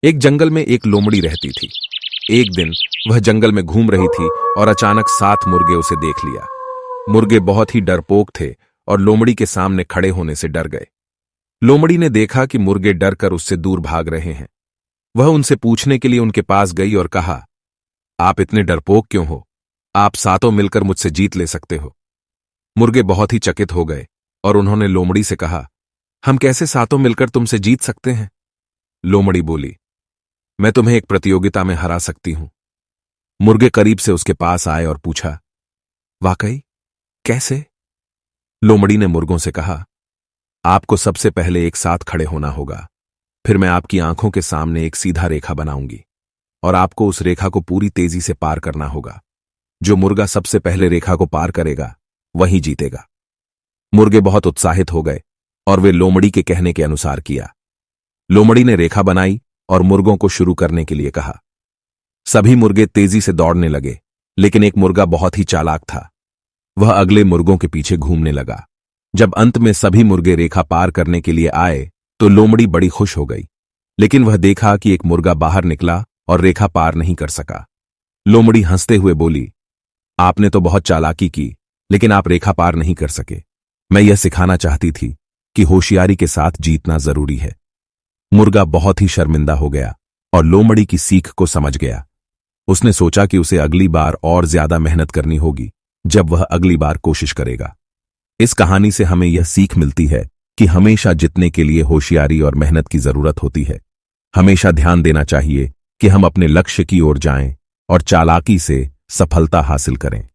एक जंगल में एक लोमड़ी रहती थी। एक दिन वह जंगल में घूम रही थी और अचानक 7 मुर्गे उसे देख लिया। मुर्गे बहुत ही डरपोक थे और लोमड़ी के सामने खड़े होने से डर गए। लोमड़ी ने देखा कि मुर्गे डर कर उससे दूर भाग रहे हैं। वह उनसे पूछने के लिए उनके पास गई और कहा, आप इतने डरपोक क्यों हो? आप सातों मिलकर मुझसे जीत ले सकते हो। मुर्गे बहुत ही चकित हो गए और उन्होंने लोमड़ी से कहा, हम कैसे सातों मिलकर तुमसे जीत सकते हैं? लोमड़ी बोली, मैं तुम्हें एक प्रतियोगिता में हरा सकती हूं। मुर्गे करीब से उसके पास आए और पूछा, वाकई? कैसे? लोमड़ी ने मुर्गों से कहा, आपको सबसे पहले एक साथ खड़े होना होगा। फिर मैं आपकी आंखों के सामने एक सीधा रेखा बनाऊंगी और आपको उस रेखा को पूरी तेजी से पार करना होगा। जो मुर्गा सबसे पहले रेखा को पार करेगा वही जीतेगा। मुर्गे बहुत उत्साहित हो गए और वे लोमड़ी के कहने के अनुसार किया। लोमड़ी ने रेखा बनाई और मुर्गों को शुरू करने के लिए कहा। सभी मुर्गे तेजी से दौड़ने लगे, लेकिन एक मुर्गा बहुत ही चालाक था। वह अगले मुर्गों के पीछे घूमने लगा। जब अंत में सभी मुर्गे रेखा पार करने के लिए आए तो लोमड़ी बड़ी खुश हो गई, लेकिन वह देखा कि एक मुर्गा बाहर निकला और रेखा पार नहीं कर सका। लोमड़ी हंसते हुए बोली, आपने तो बहुत चालाकी की, लेकिन आप रेखा पार नहीं कर सके। मैं यह सिखाना चाहती थी कि होशियारी के साथ जीतना जरूरी है। मुर्गा बहुत ही शर्मिंदा हो गया और लोमड़ी की सीख को समझ गया। उसने सोचा कि उसे अगली बार और ज्यादा मेहनत करनी होगी जब वह अगली बार कोशिश करेगा। इस कहानी से हमें यह सीख मिलती है कि हमेशा जीतने के लिए होशियारी और मेहनत की जरूरत होती है। हमेशा ध्यान देना चाहिए कि हम अपने लक्ष्य की ओर जाएं और चालाकी से सफलता हासिल करें।